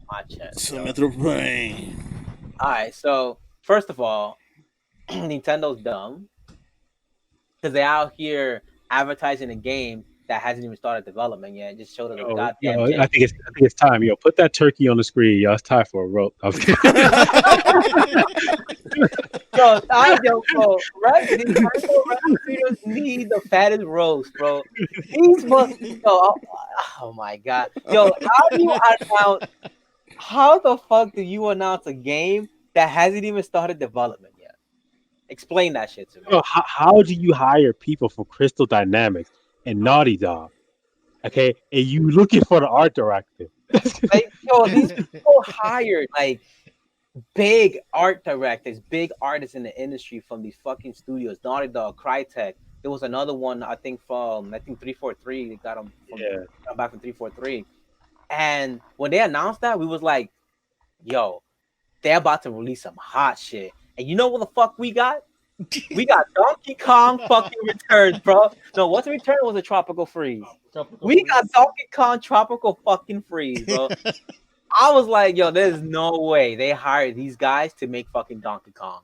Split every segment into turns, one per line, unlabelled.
My chest,
So
yo.
Metroid.
All right, so first of all, Nintendo's dumb because they're out here advertising a game that hasn't even started development yet. Just showed us a goddamn
I
J.
think it's time. Yo, put that turkey on the screen. Yo, it's time for a rope. I'm kidding.
Bro, right? Nintendo Retro Studios need the fattest roast, bro. These must, oh my god, yo, how do you announce? How the fuck do you announce a game that hasn't even started development yet? Explain that shit to me.
Yo, how do you hire people from Crystal Dynamics and Naughty Dog? Okay, and you looking for the art director?
Like, these people hired like big art directors, big artists in the industry from these fucking studios. Naughty Dog, Crytek. There was another one I think 343. They
Yeah.
got back from 343. And when they announced that, we was like, yo, they're about to release some hot shit. And you know what the fuck we got? We got Donkey Kong fucking Returns, bro. No, what's the return was a Tropical Freeze.
Tropical
We got
freeze.
Donkey Kong Tropical fucking Freeze, bro. I was like, yo, there's no way they hired these guys to make fucking Donkey Kong.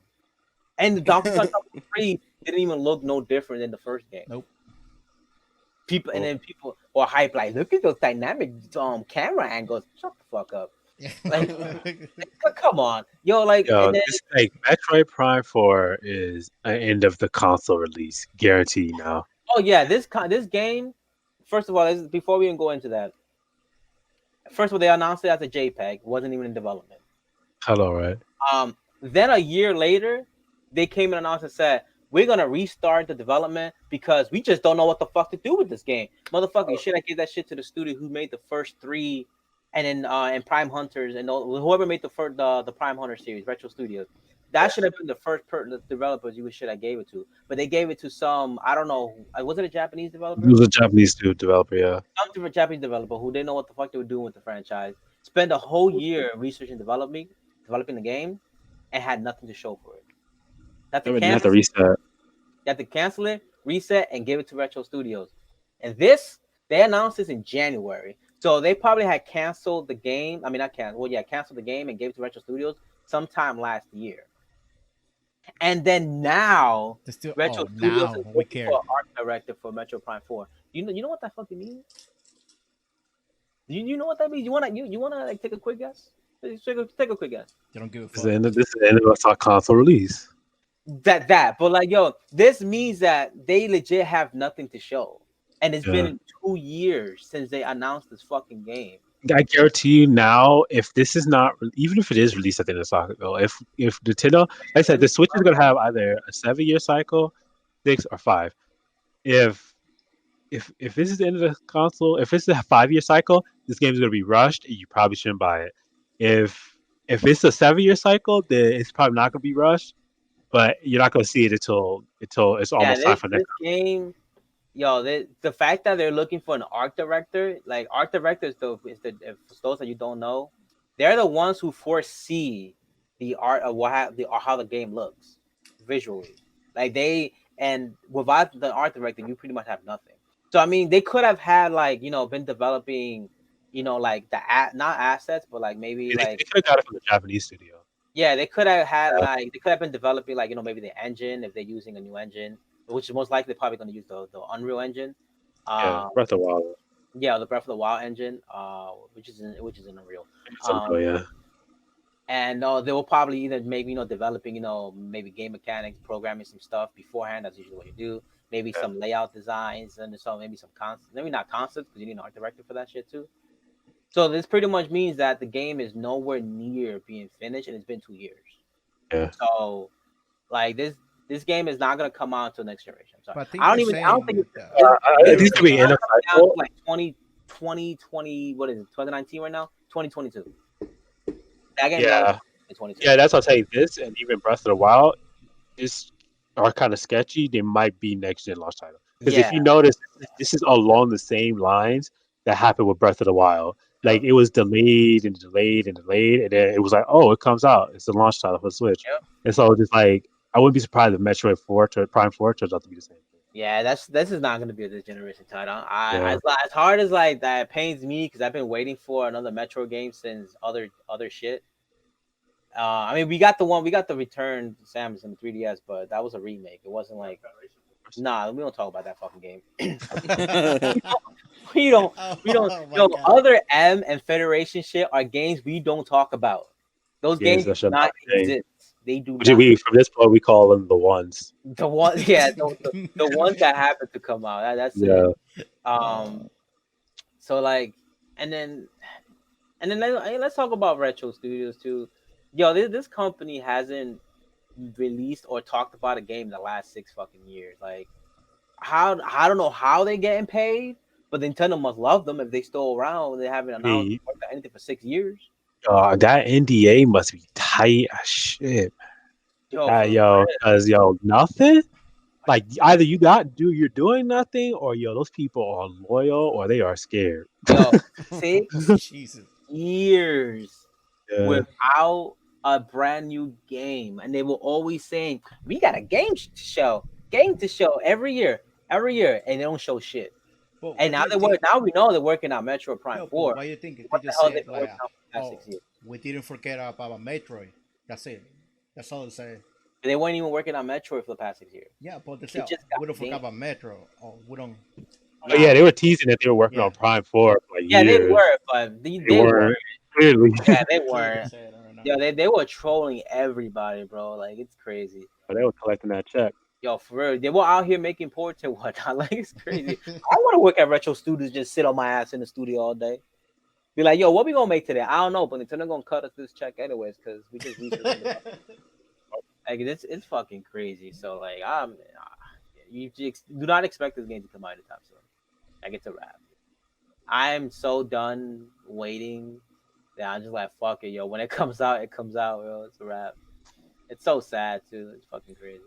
And the Donkey Kong Tropical Freeze didn't even look no different than the first game.
Nope.
People were hyped like, look at those dynamic camera angles. Shut the fuck up. Like, come on, yo, like,
Yo,
and then
this like Metroid Prime 4 is an end of the console release, guaranteed now.
oh yeah, this game. First of all, before we even go into that, first of all, they announced it as a JPEG, wasn't even in development.
Hello, right?
Then a year later, they came and announced and said, we're gonna restart the development because we just don't know what the fuck to do with this game. Motherfucker, you should have gave that shit to the studio who made the first three and then and Prime Hunters and whoever made the Prime Hunter series, Retro Studios. That should have been the first the developers you should have gave it to. But they gave it to some, I don't know, was it a Japanese
It
developer?
was a Japanese developer, yeah.
Some different Japanese developer who didn't know what the fuck they were doing with the franchise. Spent a whole year researching developing the game, and had nothing to show for it. Had to
I mean, have to
cancel.
reset.
You have to cancel it, reset, and give it to Retro Studios. And this, they announced this in January, so they probably had canceled the game. I mean, not canceled. Well, yeah, canceled the game and gave it to Retro Studios sometime last year. And then now,
They're still.
Retro
Oh,
Studios
now
is
we
looking
care.
for an art director for Metro Prime 4. You know what that fucking means? You know what that means? You wanna like take a quick guess? Take a quick guess.
They don't give a
This is the
fuck.
end of our console release.
But like, yo, this means that they legit have nothing to show, and it's
Yeah.
been 2 years since they announced this fucking game.
I guarantee you now, if this is not, even if it is released at the end of the cycle, if Nintendo, like I said, the Switch is gonna have either a 7 year cycle, 6 or 5. If if this is the end of the console, if it's a 5 year cycle, this game is gonna be rushed, and you probably shouldn't buy it. If it's a 7 year cycle, then it's probably not gonna be rushed, but you're not gonna see it until it's
Yeah,
almost time for
this
next.
game, yo, the fact that they're looking for an art director, like art directors, though, if for those that you don't know, they're the ones who foresee the art of how the game looks visually. Like and without the art director, you pretty much have nothing. So I mean, they could have had like been developing, like not assets, but like maybe
They
like
could have got it from the Japanese studio.
yeah, they could have had
Yeah,
like they could have been developing like maybe the engine if they're using a new engine, which is most likely probably going to use the Unreal Engine.
yeah,
Um,
Breath of the Wild.
yeah, the Breath of the Wild engine, which is in Unreal.
It's
Um,
Unreal, yeah.
and they will probably either maybe developing maybe game mechanics, programming some stuff beforehand. That's usually what you do. Maybe
Yeah.
some layout designs and so maybe some concepts. Maybe not concepts because you need an art director for that shit too. So this pretty much means that the game is nowhere near being finished, and it's been 2 years.
Yeah.
So like this game is not gonna come out until next generation. I'm sorry.
But I think they're
I don't think
saying
I think it's gonna be end of
it's
cycle.
like 2020. What is it? 2019 right now. 2022. That game's not
Yeah,
2022.
yeah. That's what I'll tell you. This and even Breath of the Wild, this are kind of sketchy. They might be next gen launch title because if
Yeah,
you notice, this is along the same lines that happened with Breath of the Wild.
yep,
Like it was delayed and delayed and delayed, and then it was like, oh, it comes out. It's the launch title for Switch,
yep.
and so just like I wouldn't be surprised if Metroid 4 to Prime 4 turns out to be the same thing.
Yeah, this is not gonna be a this generation title.
Yeah.
As hard as like that pains me because I've been waiting for another Metro game since other shit. I mean, we got the Return Samus in the 3DS, but that was a remake. It wasn't like nah. We don't talk about that fucking game. we don't we don't.
Oh my
Yo,
god.
other M and Federation shit are games we don't talk about. Those
Games
games
that
do
should not
not
be named.
exist. They do
Which
not.
we from this point we call them the ones.
The one, yeah, the ones that happen to come out. That's it.
Yeah.
Um, so like, and then let's talk about Retro Studios too. Yo, this company hasn't released or talked about a game in the last 6 fucking years. Like, how I don't know how they're getting paid, but Nintendo must love them if they still around. They haven't announced
Hey,
anything for 6 years.
that NDA must be tight as shit.
Yo, for
Yo, cause yo, nothing. Like either you're doing nothing, or yo, those people are loyal or they are scared.
yo 6
Jesus.
years
Yeah.
without a brand new game, and they were always saying we got a game to show every year, and they don't show shit.
But
And
what do
now
you think?
now we know they're working on Metro Prime
No, but
Four.
why you think they
What the
just
hell they
said
been
like,
working on for the past
oh,
6 years?
we didn't forget about Metroid. That's it. That's all they say.
They weren't even working on Metroid for the past 6 years.
Yeah, but they
They
say
just got
we don't
the
forget
game.
about Metro. Oh, we don't.
But
Nah,
yeah, they were teasing that they were working
Yeah,
on Prime 4 for like
yeah, they
years.
were, but
They
they were.
weren't clearly.
Yeah, they
clearly
weren't.
said. I don't know.
Yo, they were trolling everybody, bro. Like it's crazy.
But they were collecting that check.
Yo, for real, they were out here making ports and whatnot. Like it's crazy. I want to work at Retro Studios, just sit on my ass in the studio all day. Be like, yo, what we gonna make today? I don't know, but Nintendo gonna cut us this check anyways because we just researching the like it's fucking crazy. So like, you just do not expect this game to come out anytime soon. Like it's a wrap. I'm so done waiting that I'm just like, fuck it, yo. When it comes out, it comes out, yo. It's a wrap. It's so sad too. It's fucking crazy.